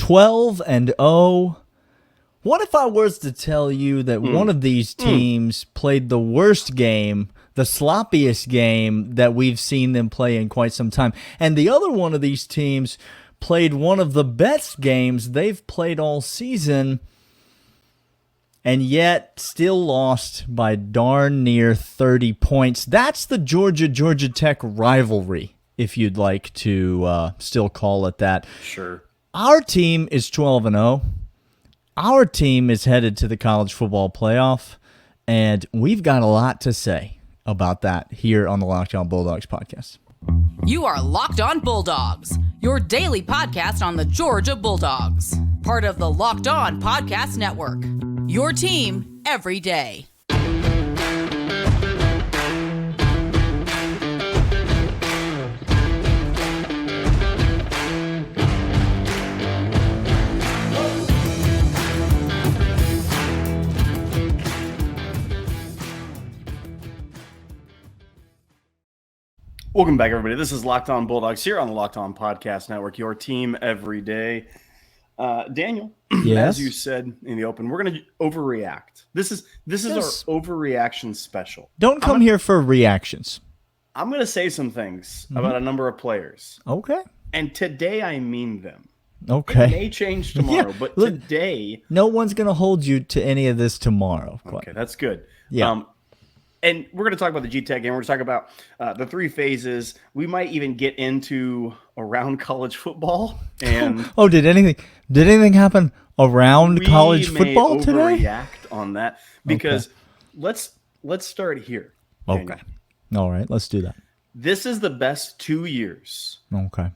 12-0. What if I was to tell you that one of these teams played the worst game, the sloppiest game that we've seen them play in quite some time, and the other one of these teams played one of the best games they've played all season, and yet still lost by darn near 30 points? That's the Georgia Tech rivalry, if you'd like to still call it that. Sure. Our team is 12-0. Our team is headed to the college football playoff, and we've got a lot to say about that here on the Locked On Bulldogs podcast. You are Locked On Bulldogs, your daily podcast on the Georgia Bulldogs, part of the Locked On Podcast Network, your team every day. Welcome back, everybody. This is Locked On Bulldogs here on the Locked On Podcast Network, your team every day. Daniel, yes? As you said in the open, we're going to overreact. This is our overreaction special. Don't come here for reactions. I'm going to say some things about a number of players. Okay. And today I mean them. Okay. It may change tomorrow, Yeah, but look, today... No one's going to hold you to any of this tomorrow. Okay, that's good. Yeah. And we're going to talk about the G-Tech game. We're going to talk about the three phases. We might even get into around college football. And did anything happen around college football today? We may overreact on that because let's start here. Okay. Daniel. All right, let's do that. This is the best 2 years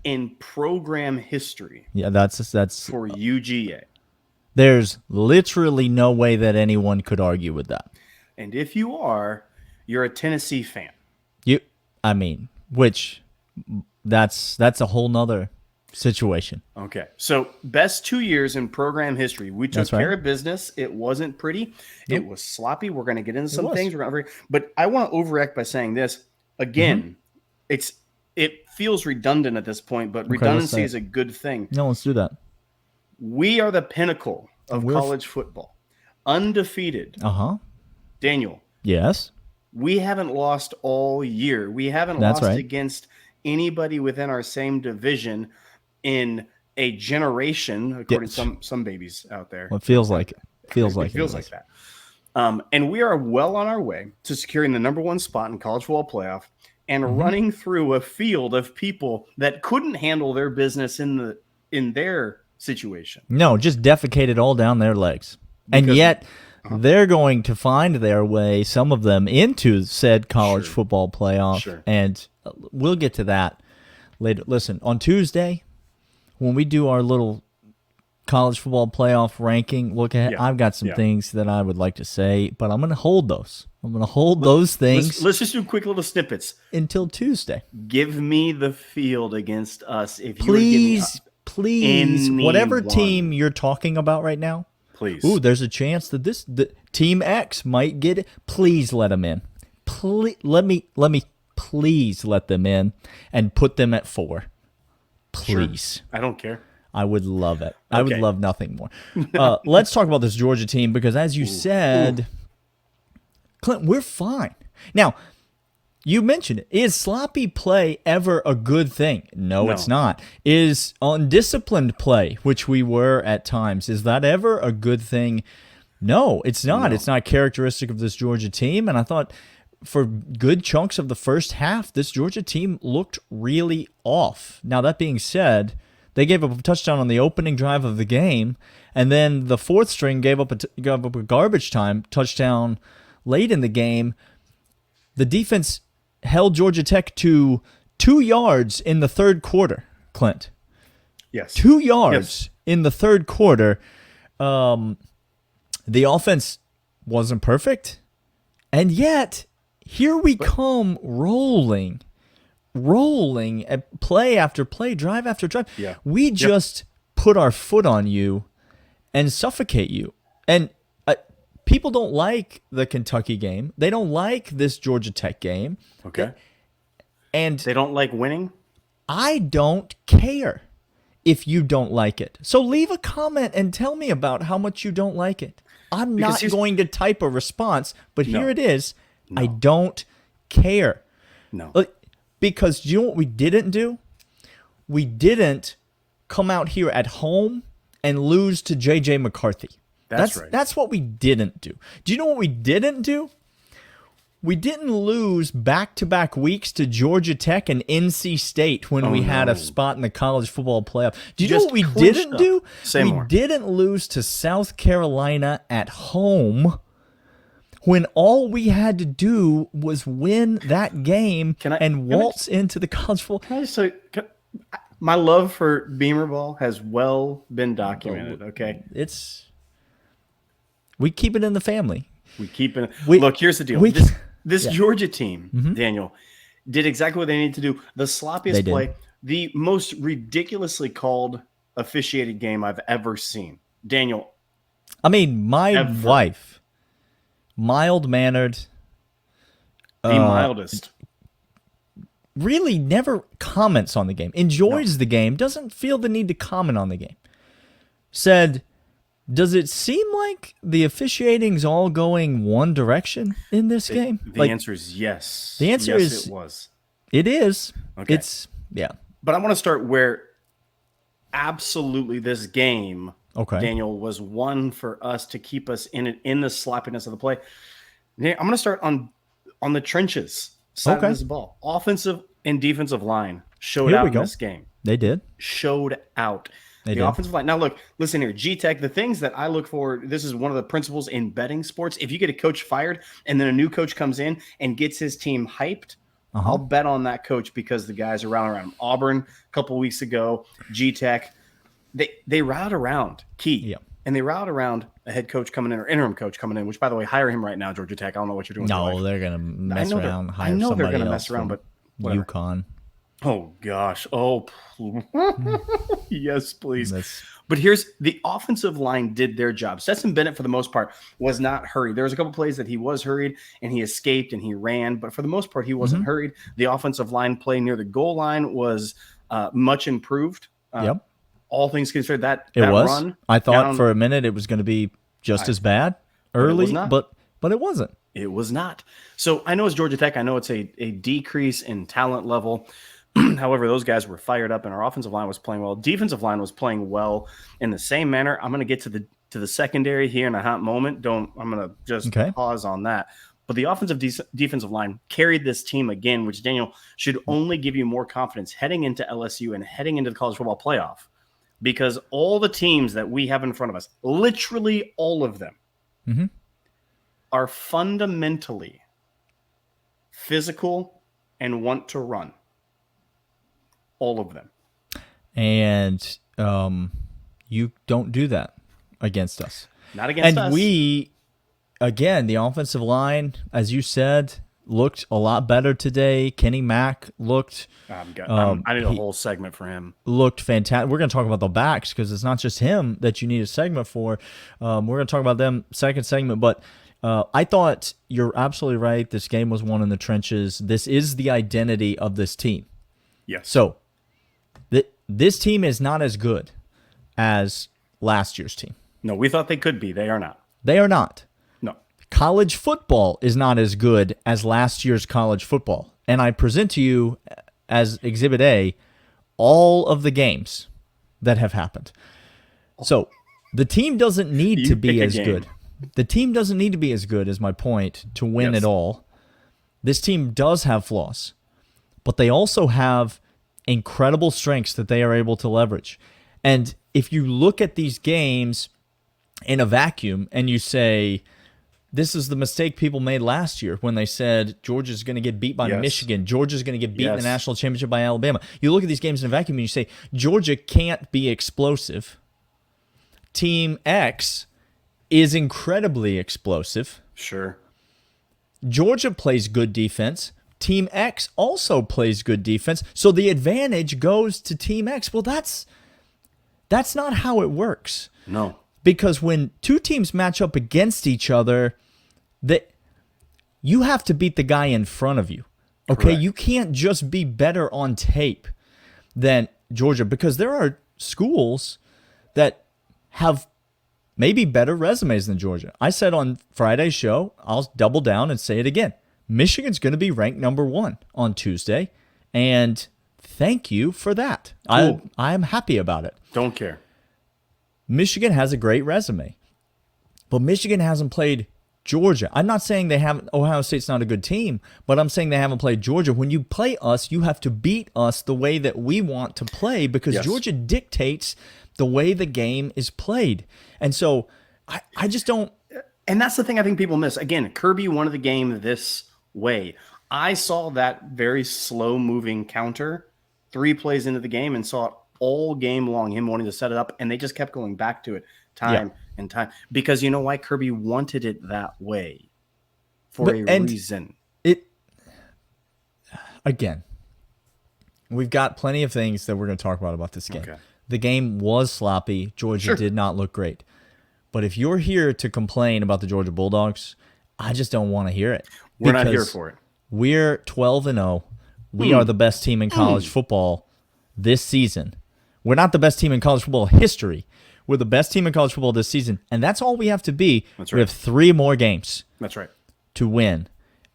in program history. Yeah, that's for UGA. There's literally no way that anyone could argue with that. And if you are, you're a Tennessee fan. That's a whole nother situation. Okay. So best 2 years in program history. We took care of business. It wasn't pretty. Nope. It was sloppy. We're going to get into some things. But I want to overact by saying this again. It feels redundant at this point, but redundancy is a good thing. No, let's do that. We are the pinnacle of college football. Undefeated. Daniel. Yes. We haven't lost all year. We haven't lost against anybody within our same division in a generation, according to some babies out there. Well, it feels like it. It feels like that. And we are well on our way to securing the number one spot in college football playoff and running through a field of people that couldn't handle their business in their situation. No, just defecated all down their legs. And yet they're going to find their way, some of them, into said college football playoff. And we'll get to that later. Listen, on Tuesday, when we do our little college football playoff ranking look ahead, I've got some things that I would like to say, but I'm going to hold those. I'm going to hold those things. Let's just do quick little snippets. Until Tuesday. Give me the field against us. If please, whatever team you're talking about right now, please. Ooh, there's a chance that the Team X might get it. Please let them in. Please, let me please let them in and put them at 4. Please. Sure. I don't care. I would love it. I would love nothing more. Let's talk about this Georgia team because, as you said, Clint, we're fine. Now, you mentioned it. Is sloppy play ever a good thing? No, it's not. Is undisciplined play, which we were at times, is that ever a good thing? No, it's not. No. It's not characteristic of this Georgia team. And I thought for good chunks of the first half, this Georgia team looked really off. Now, that being said, they gave up a touchdown on the opening drive of the game, and then the fourth string gave up a garbage time touchdown late in the game. The defense held Georgia Tech to 2 yards in the third quarter, Clint. Yes. 2 yards in the third quarter. The offense wasn't perfect, and yet here we come rolling at play after play, drive after drive. Yeah. We just put our foot on you and suffocate you. And people don't like the Kentucky game. They don't like this Georgia Tech game. Okay. And they don't like winning? I don't care. if you don't like it. So leave a comment and tell me about how much you don't like it. I'm not going to type a response, but here it is. No. I don't care. No. Because you know what we didn't do? We didn't come out here at home and lose to J.J. McCarthy. That's right. That's what we didn't do. Do you know what we didn't do? We didn't lose back-to-back weeks to Georgia Tech and NC State when we had a spot in the college football playoff. Do you know what we didn't do? We didn't lose to South Carolina at home when all we had to do was win that game and waltz into the college football. Can I just say, my love for Beamer Ball has well been documented, okay? We keep it in the family. We keep it. Look, here's the deal. This Georgia team, Daniel, did exactly what they needed to do. The sloppiest play, the most ridiculously called officiated game I've ever seen. Daniel. I mean, my wife, mild-mannered. The mildest. Really never comments on the game. Enjoys the game. Doesn't feel the need to comment on the game. Said, does it seem like the officiating's all going one direction in this game? The answer is yes. The answer is it was. It is. Okay. Yeah. But I want to start where absolutely this game, Daniel, was one for us to keep us in the sloppiness of the play. I'm going to start on the trenches side of this ball. Offensive and defensive line showed out in this game. They did. Showed out. The offensive line. Now, look, listen here. G-Tech, the things that I look for, this is one of the principles in betting sports. If you get a coach fired and then a new coach comes in and gets his team hyped, I'll bet on that coach because the guys are rallying around him. Auburn, a couple of weeks ago, G-Tech, they rallied around Key. Yeah. And they rallied around a head coach coming in or interim coach coming in, which, by the way, hire him right now, Georgia Tech. I don't know what you're doing. No, they're going to mess around. I know they're going to mess around, but whatever. UConn. Oh, gosh. Oh, yes, please. But here's the offensive line did their job. Stetson Bennett, for the most part, was not hurried. There was a couple plays that he was hurried and he escaped and he ran. But for the most part, he wasn't hurried. The offensive line play near the goal line was much improved. All things considered, that run. I thought for a minute it was going to be just as bad early, but it wasn't. It was not. So I know it's Georgia Tech. I know it's a decrease in talent level. However, those guys were fired up and our offensive line was playing well. Defensive line was playing well in the same manner. I'm going to get to the secondary here in a hot moment. I'm going to just pause on that. But the offensive defensive line carried this team again, which, Daniel, should only give you more confidence heading into LSU and heading into the college football playoff. Because all the teams that we have in front of us, literally all of them, are fundamentally physical and want to run. All of them. And you don't do that against us. Not against us. And we, again, the offensive line, as you said, looked a lot better today. Kenny Mack looked... I need a whole segment for him. Looked fantastic. We're going to talk about the backs because it's not just him that you need a segment for. We're going to talk about them second segment, but I thought you're absolutely right. This game was won in the trenches. This is the identity of this team. Yes. So, this team is not as good as last year's team. No, we thought they could be. They are not. They are not. No. College football is not as good as last year's college football. And I present to you as Exhibit A all of the games that have happened. So, the team doesn't need to be as good. The team doesn't need to be as good, is my point, to win it all. This team does have flaws, but they also have incredible strengths that they are able to leverage. And if you look at these games in a vacuum and you say, this is the mistake people made last year when they said Georgia's going to get beat by Michigan, Georgia's going to get beat in the national championship by Alabama. You look at these games in a vacuum and you say, Georgia can't be explosive. Team X is incredibly explosive. Sure. Georgia plays good defense. Team X also plays good defense. So the advantage goes to Team X. Well, that's not how it works. No. Because when two teams match up against each other, you have to beat the guy in front of you. Okay? Correct. You can't just be better on tape than Georgia, because there are schools that have maybe better resumes than Georgia. I said on Friday's show, I'll double down and say it again. Michigan's going to be ranked number 1 on Tuesday, and thank you for that. Cool. I'm happy about it. Don't care. Michigan has a great resume, but Michigan hasn't played Georgia. I'm not saying they haven't. Ohio State's not a good team, but I'm saying they haven't played Georgia. When you play us, you have to beat us the way that we want to play because Georgia dictates the way the game is played. And so I just don't. And that's the thing I think people miss. Again, Kirby wanted the game this way. I saw that very slow-moving counter 3 plays into the game and saw it all game long, him wanting to set it up, and they just kept going back to it time and time. Because you know why? Kirby wanted it that way for a reason. Again, we've got plenty of things that we're going to talk about this game. Okay. The game was sloppy. Georgia did not look great. But if you're here to complain about the Georgia Bulldogs, I just don't want to hear it. We're not here for it. We're 12-0. We are the best team in college football this season. We're not the best team in college football history. We're the best team in college football this season, and that's all we have to be. That's right. We have 3 more games. That's right. To win,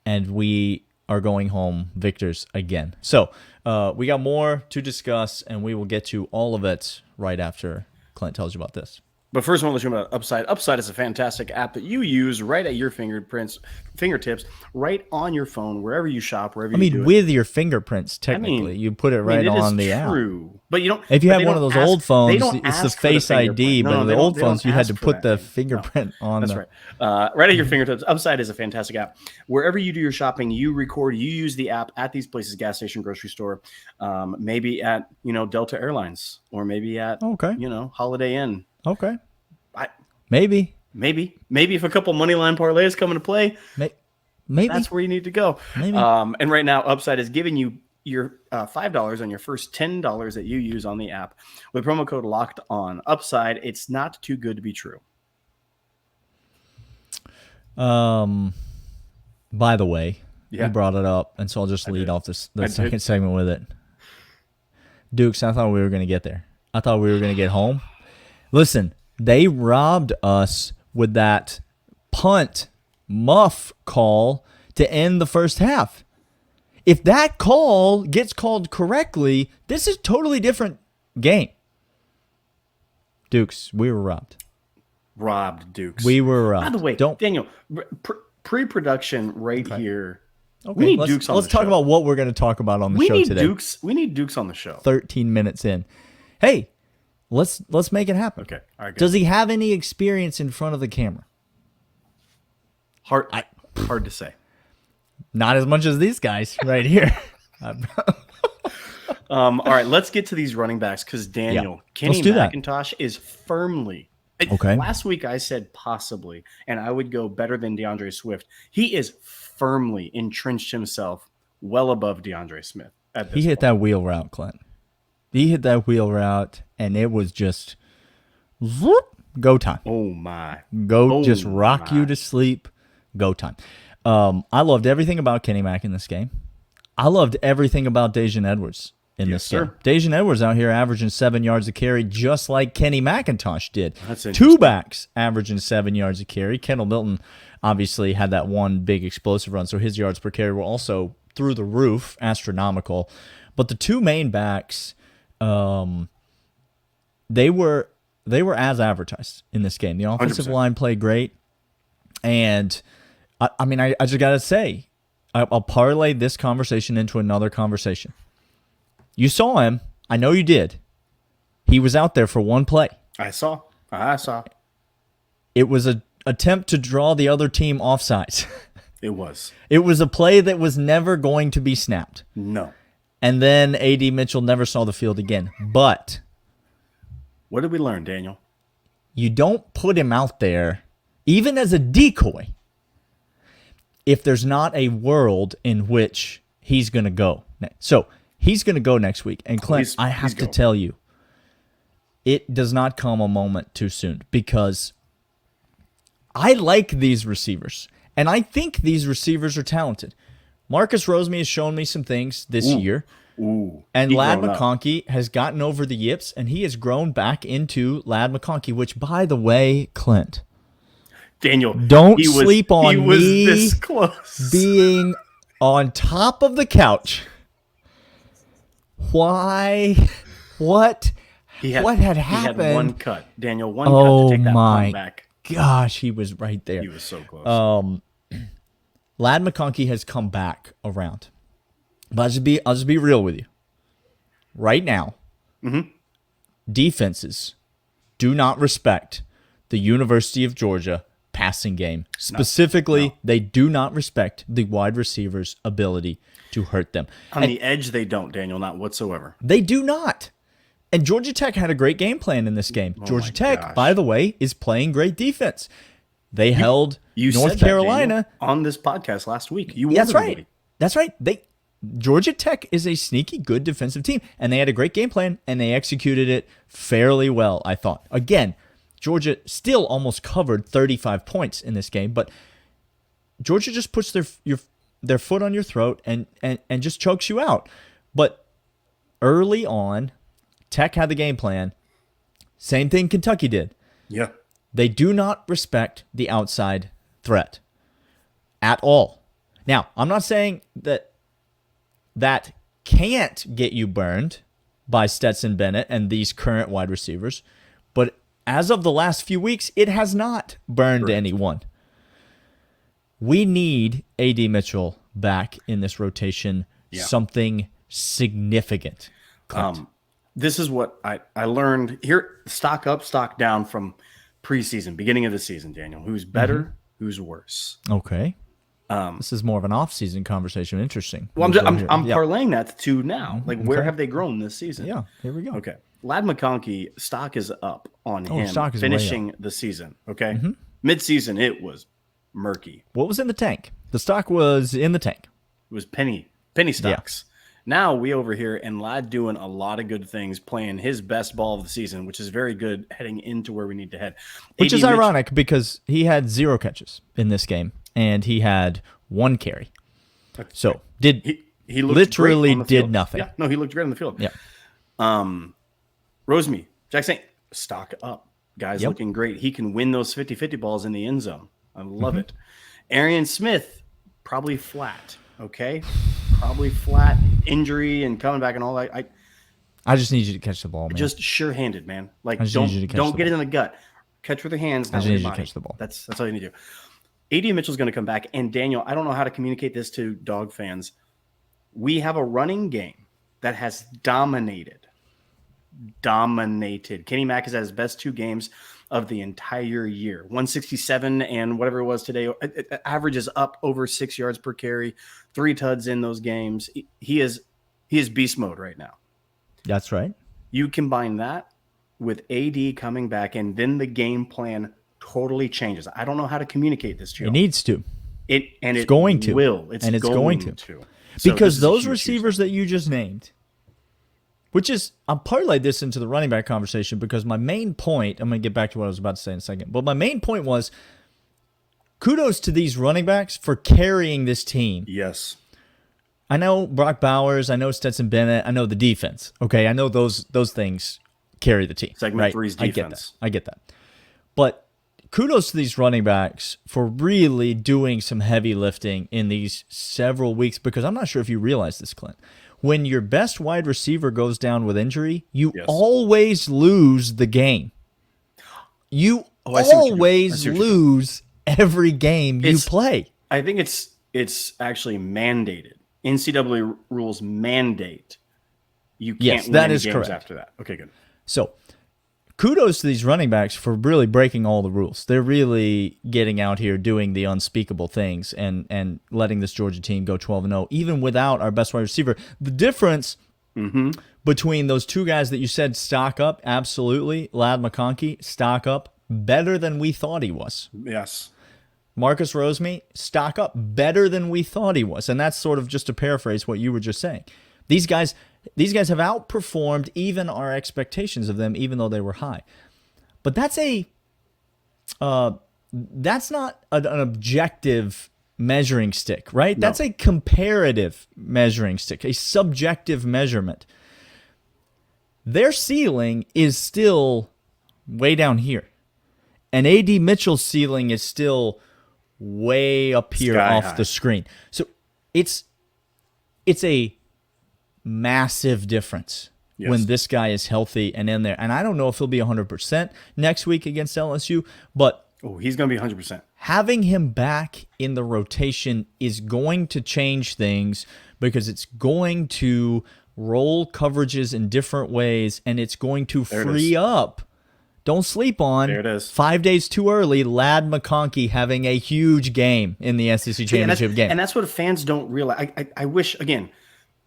and we are going home victors again. So we got more to discuss, and we will get to all of it right after Clint tells you about this. But first, I want to let you know about Upside. Upside is a fantastic app that you use right at your fingertips, right on your phone, wherever you shop, wherever you do it. With your fingerprints, technically. You put it right on the app. True. But you don't. If you have one of those old phones, it's the Face ID, but in the old phones, you had to put the fingerprint on. That's right. Right at your fingertips. Upside is a fantastic app. Wherever you do your shopping, you record, you use the app at these places, gas station, grocery store, maybe at, Delta Airlines, or maybe at, Holiday Inn. Okay. Maybe if a couple money line parlays come into play, maybe that's where you need to go. Maybe. And right now, Upside is giving you your $5 on your first $10 that you use on the app with promo code Locked On. Upside, it's not too good to be true. By the way, you brought it up, and so I'll just lead off the second segment with it. Dukes, I thought we were going to get there. I thought we were going to get home. Listen, they robbed us with that punt muff call to end the first half. If that call gets called correctly, this is a totally different game. Dukes, we were robbed. Robbed, Dukes. We were robbed. By the way, Daniel, pre-production here. Okay, we need Dukes on the show. Let's talk about what we're going to talk about on the show today. We need Dukes on the show. 13 minutes in. Hey, let's make it happen. Okay. All right. Good. Does he have any experience in front of the camera? Hard to say. Not as much as these guys right here. All right, let's get to these running backs because Daniel, Kenny McIntosh is firmly. Okay. Last week I said possibly, and I would go better than DeAndre Swift. He is firmly entrenched himself well above DeAndre Smith. He hit that wheel route, Clint. He hit that wheel route, and it was just go time. Oh, my. Just rock you to sleep. Go time. I loved everything about Kenny Mack in this game. I loved everything about Daijun Edwards in this game. Daijun Edwards out here averaging 7 yards a carry just like Kenny McIntosh did. That's Two backs averaging 7 yards a carry. Kendall Milton obviously had that one big explosive run, so his yards per carry were also through the roof, astronomical. But the two main backs, they were as advertised in this game. The offensive 100%. line played great, and I just gotta say, I'll parlay this conversation into another conversation. You saw him. I know you did. He was out there for one play. I saw. It was an attempt to draw the other team offsides. It was. It was a play that was never going to be snapped. No. And then A.D. Mitchell never saw the field again. But what did we learn, Daniel? You don't put him out there, even as a decoy, if there's not a world in which he's going to go. So he's going to go next week. And Clint, I have to tell you, it does not come a moment too soon because I like these receivers. And I think these receivers are talented. Marcus Rosemey has shown me some things this year. Ooh. And Ladd McConkey has gotten over the yips, and he has grown back into Ladd McConkey, which, by the way, Clint, Daniel, don't sleep on he was me this close. being on top of the couch. Why? What? What had happened? He had one cut, Daniel. One cut to take that punt back. Gosh, he was right there. He was so close. Ladd McConkey has come back around. But I'll just be real with you. Right now, defenses do not respect the University of Georgia passing game. Specifically, they do not respect the wide receiver's ability to hurt them. On the edge, they don't, Daniel, not whatsoever. They do not. And Georgia Tech had a great game plan in this game. Georgia Tech, by the way, is playing great defense. They held North Carolina on this podcast last week. That's right. That's right. Georgia Tech is a sneaky good defensive team, and they had a great game plan, and they executed it fairly well, I thought. Again, Georgia still almost covered 35 points in this game, but Georgia just puts their foot on your throat and just chokes you out. But early on, Tech had the game plan. Same thing Kentucky did. Yeah. They do not respect the outside threat at all. Now, I'm not saying that can't get you burned by Stetson Bennett and these current wide receivers, but as of the last few weeks, it has not burned anyone. We need A.D. Mitchell back in this rotation, something significant. This is what I learned here, stock up, stock down from preseason, beginning of the season, Daniel. Who's better, who's worse? Okay. This is more of an off-season conversation. Interesting. Well, I'm parlaying that to now. Like, where have they grown this season? Yeah, here we go. Okay. Ladd McConkey, stock is up on him stock is finishing the season. Okay. Mid-season, it was murky. What was in the tank? The stock was in the tank. It was penny stocks. Now we over here and Ladd doing a lot of good things, playing his best ball of the season, which is very good heading into where we need to head. Which is ironic because he had 0 catches in this game and he had 1 carry. So he literally did nothing. Yeah, no, he looked great on the field. Yeah. Rosemy, Jack Saint, stock up. Guy's looking great. He can win those 50-50 balls in the end zone. I love it. Arian Smith, probably flat. Okay, probably flat, injury and coming back and all that. I just need you to catch the ball, man. Just sure-handed, man. Like don't get it in the gut. Catch with your hands. I just need you to catch the ball. That's all you need to do. A.D. Mitchell's going to come back, and Daniel, I don't know how to communicate this to Dog fans. We have a running game that has dominated. Kenny Mack has had his best 2 games of the entire year. 167 and whatever it was today. Average is up over 6 yards per carry. 3 tuds in those games. He is beast mode right now. That's right. You combine that with AD coming back, and then the game plan totally changes. I don't know how to communicate this to you. It needs to. It's going to. It's going to. Because those receivers that you just named, which is, I'll parlay this into the running back conversation because my main point, I'm going to get back to what I was about to say in a second, but my main point was kudos to these running backs for carrying this team. Yes. I know Brock Bowers, I know Stetson Bennett, I know the defense. Okay, I know those things carry the team. Segment 3's defense. I get that. But kudos to these running backs for really doing some heavy lifting in these several weeks because I'm not sure if you realize this, Clint. When your best wide receiver goes down with injury, you always lose the game. You always lose every game you play. I think it's actually mandated. NCAA rules mandate you can't win games correct. After that. Okay, good. So kudos to these running backs for really breaking all the rules. They're really getting out here doing the unspeakable things and letting this Georgia team go 12-0, even without our best wide receiver. The difference between those 2 guys that you said stock up, absolutely, Ladd McConkey, stock up, better than we thought he was. Yes. Marcus Rosemy, stock up, better than we thought he was. And that's sort of just to paraphrase what you were just saying. These guys have outperformed even our expectations of them, even though they were high. But that's not an objective measuring stick, right? No. That's a comparative measuring stick, a subjective measurement. Their ceiling is still way down here. And A.D. Mitchell's ceiling is still way up here Sky off high. the screen. So it's a massive difference when this guy is healthy and in there. And I don't know if he'll be 100% next week against LSU, but he's going to be 100%. having him back in the rotation is going to change things because it's going to roll coverages in different ways, and it's going to free up. Don't sleep on. There it is. 5 days too early. Lad McConkey having a huge game in the SEC championship game. And that's what fans don't realize. I wish, again,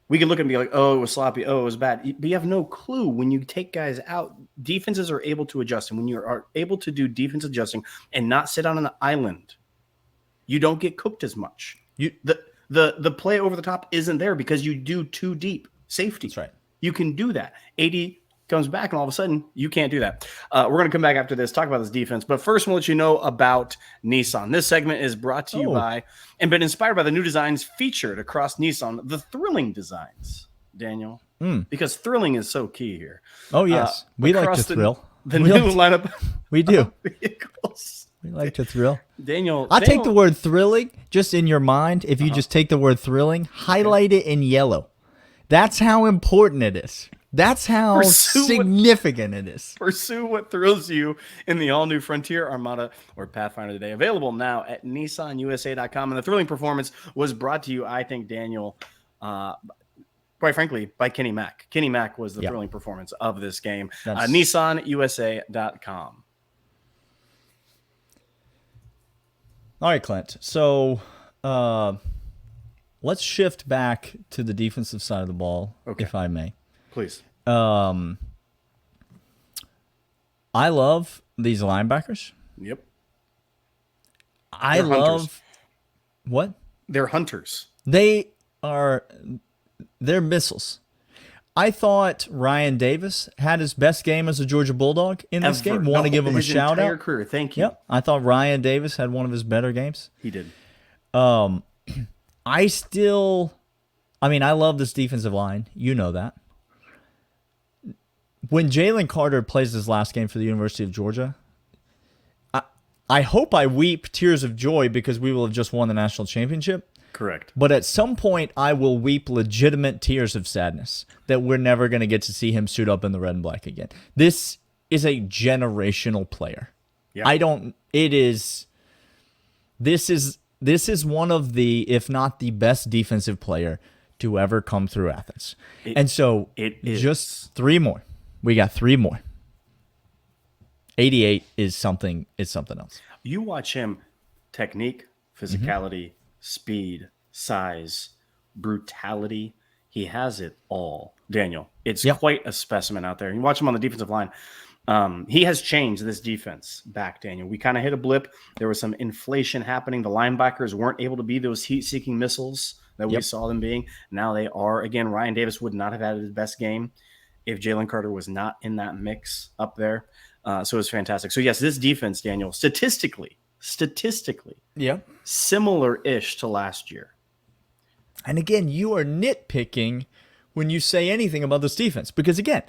we could look and be like, oh, it was sloppy. Oh, it was bad. But you have no clue when you take guys out. Defenses are able to adjust. And when you are able to do defense adjusting and not sit on an island, you don't get cooked as much. The play over the top isn't there because you do too deep. Safety. That's right. You can do that. AD comes back, and all of a sudden, you can't do that. We're going to come back after this, talk about this defense. But first, we'll let you know about Nissan. This segment is brought to you by and been inspired by the new designs featured across Nissan, the thrilling designs, Daniel, because thrilling is so key here. Oh, yes. We like to thrill. The new lineup. We do. Vehicles. We like to thrill. Daniel. I'll take the word thrilling just in your mind. If you just take the word thrilling, highlight it in yellow. That's how important it is. That's how significant it is. Pursue what thrills you in the all-new Frontier, Armada, or Pathfinder today. Available now at NissanUSA.com. And the thrilling performance was brought to you, I think, Daniel, quite frankly, by Kenny Mack. Kenny Mack was the thrilling performance of this game. NissanUSA.com. All right, Clint. So let's shift back to the defensive side of the ball, if I may. Please. I love these linebackers. Yep. I love what? They're hunters. They're missiles. I thought Ryan Davis had his best game as a Georgia Bulldog in this game. Want to give him a shout out. Career. Thank you. Yep. I thought Ryan Davis had one of his better games. He did. I love this defensive line. You know that. When Jalen Carter plays his last game for the University of Georgia, I hope I weep tears of joy because we will have just won the national championship. Correct. But at some point, I will weep legitimate tears of sadness that we're never going to get to see him suit up in the red and black again. This is a generational player. Yeah. This is one of the, if not the best defensive player to ever come through Athens. Just three more. We got three more. 88 is something else. You watch him, technique, physicality, speed, size, brutality. He has it all, Daniel. It's quite a specimen out there. You watch him on the defensive line. He has changed this defense back, Daniel. We kind of hit a blip. There was some inflation happening. The linebackers weren't able to be those heat-seeking missiles that we saw them being. Now they are. Again, Ryan Davis would not have had his best game if Jalen Carter was not in that mix up there. So it was fantastic. So, yes, this defense, Daniel, statistically, similar-ish to last year. And again, you are nitpicking when you say anything about this defense. Because, again,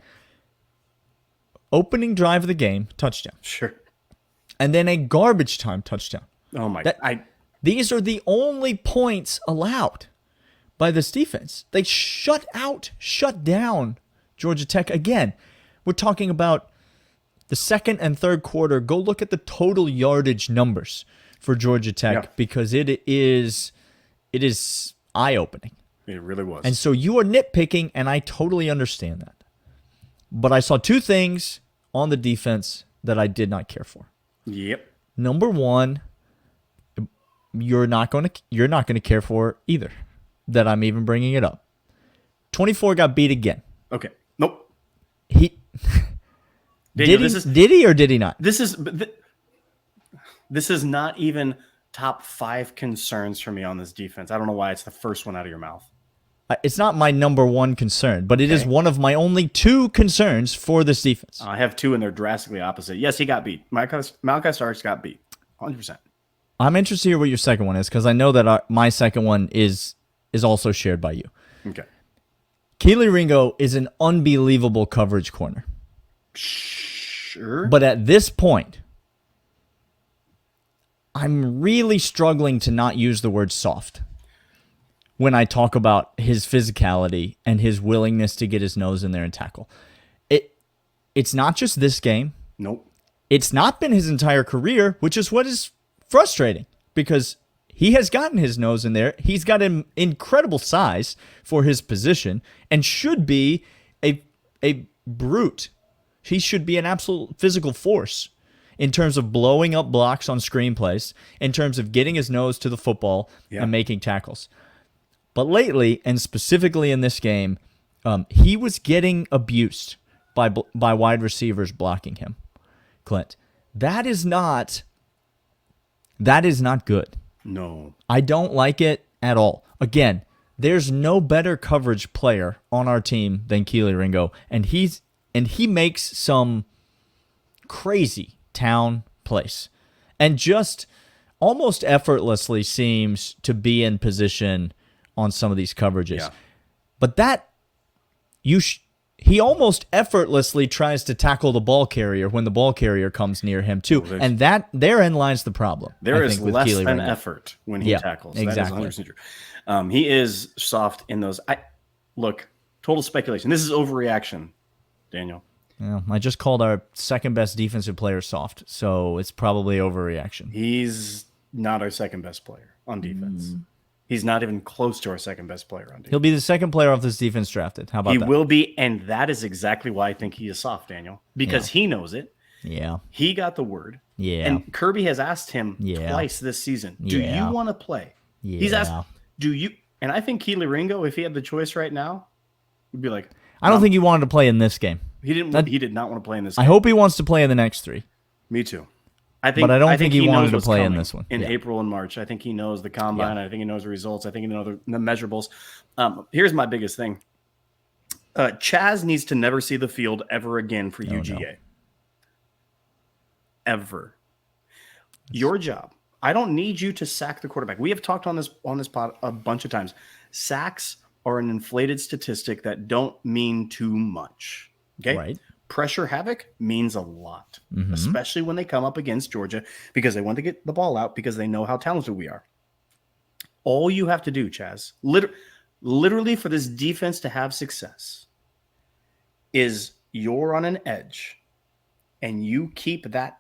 opening drive of the game, touchdown. Sure. And then a garbage time touchdown. Oh, my God. These are the only points allowed by this defense. They shut down Georgia Tech. Again, we're talking about the second and third quarter. Go look at the total yardage numbers for Georgia Tech because it is eye-opening. It really was. And so you are nitpicking, and I totally understand that. But I saw two things on the defense that I did not care for. Yep. Number one, you're not going to care for either. That I'm even bringing it up. 24 got beat again. Okay. Nope. Did he or did he not? This is not even top 5 concerns for me on this defense. I don't know why it's the first one out of your mouth. It's not my number one concern, but it is one of my only 2 concerns for this defense. I have 2, and they're drastically opposite. Yes, he got beat. Malachi Starks got beat, 100%. I'm interested to hear what your second one is because I know that my second one is also shared by you. Okay. Keely Ringo is an unbelievable coverage corner. Sure. But at this point, I'm really struggling to not use the word soft when I talk about his physicality and his willingness to get his nose in there and tackle. It's not just this game. Nope. It's not been his entire career, which is what is frustrating because he has gotten his nose in there. He's got an incredible size for his position and should be a brute. He should be an absolute physical force in terms of blowing up blocks on screenplays, in terms of getting his nose to the football and making tackles. But lately, and specifically in this game, he was getting abused by wide receivers blocking him. Clint, that is not good. No. I don't like it at all. Again, there's no better coverage player on our team than Keely Ringo, and he makes some crazy town plays and just almost effortlessly seems to be in position on some of these coverages. Yeah. But he almost effortlessly tries to tackle the ball carrier when the ball carrier comes near him too. And therein lies the problem. There I is think, with less Keely than Ringo. effort when he tackles. Exactly. That is 100% true. He is soft in those. Look, total speculation. This is overreaction, Daniel. Yeah, I just called our second best defensive player soft, so it's probably overreaction. He's not our second best player on defense. He's not even close to our second best player on defense. He'll be the second player off this defense drafted. How about that? He will be, and that is exactly why I think he is soft, Daniel, because he knows it. Yeah. He got the word. Yeah. And Kirby has asked him twice this season, do you want to play? Yeah. He's asked, do you? And I think Keely Ringo, if he had the choice right now, would be like, I don't think he wanted to play in this game. He did not want to play in this game. I hope he wants to play in the next three. Me too. But I don't think he wanted to play in this one. In April and March. I think he knows the combine. I think he knows the results. I think he knows the measurables. Here's my biggest thing. Chaz needs to never see the field ever again for UGA. No. Ever. Your job. I don't need you to sack the quarterback. We have talked on this pod a bunch of times. Sacks are an inflated statistic that don't mean too much. Okay? Right. Pressure havoc means a lot, especially when they come up against Georgia because they want to get the ball out because they know how talented we are. All you have to do, Chaz, literally for this defense to have success is you're on an edge and you keep that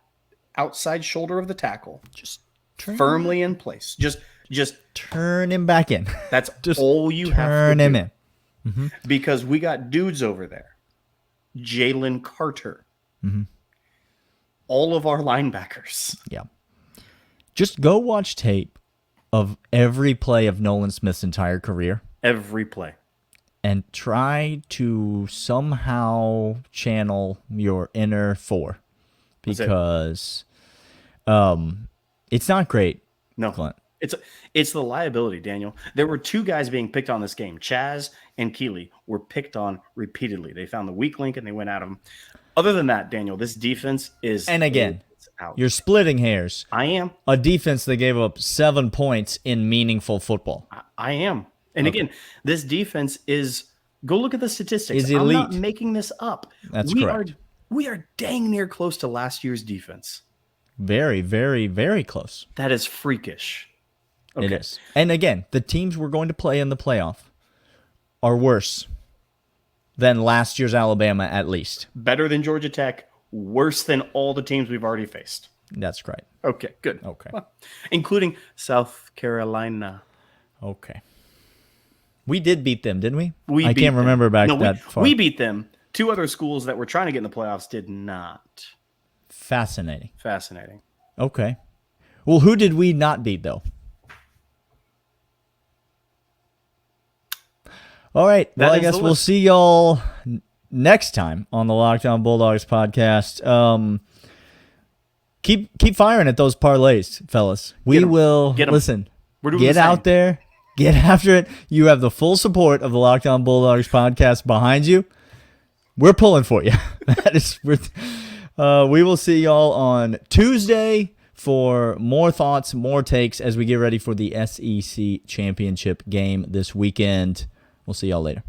outside shoulder of the tackle just firmly in place. Just turn him back in. That's just all you have to do. Turn him in. Mm-hmm. Because we got dudes over there. Jalen Carter. All of our linebackers. Yeah. Just go watch tape of every play of Nolan Smith's entire career. Every play. And try to somehow channel your inner four. Because it's not great. No. Clint. It's the liability, Daniel. There were two guys being picked on this game. Chaz and Keely were picked on repeatedly. They found the weak link and they went at him. Other than that, Daniel, this defense is and again, you're splitting hairs. I am. A defense that gave up 7 points in meaningful football. I am. And again, this defense is go look at the statistics. Is elite. I'm not making this up. That's correct. We are dang near close to last year's defense. Very, very, very close. That is freakish. Okay. It is. And again, the teams we're going to play in the playoff are worse than last year's Alabama, at least. Better than Georgia Tech, worse than all the teams we've already faced. That's right. Okay, good. Okay. Well, including South Carolina. Okay. We did beat them, didn't we? I can't remember back that far. We beat them. Two other schools that were trying to get in the playoffs did not. Fascinating. Okay. Well, who did we not beat, though? All right. Well, I guess we'll see y'all next time on the Locked On Bulldogs podcast. Keep firing at those parlays, fellas. We will listen. Get out there, get after it. You have the full support of the Locked On Bulldogs podcast behind you. We're pulling for you. We will see y'all on Tuesday for more thoughts, more takes as we get ready for the SEC championship game this weekend. We'll see y'all later.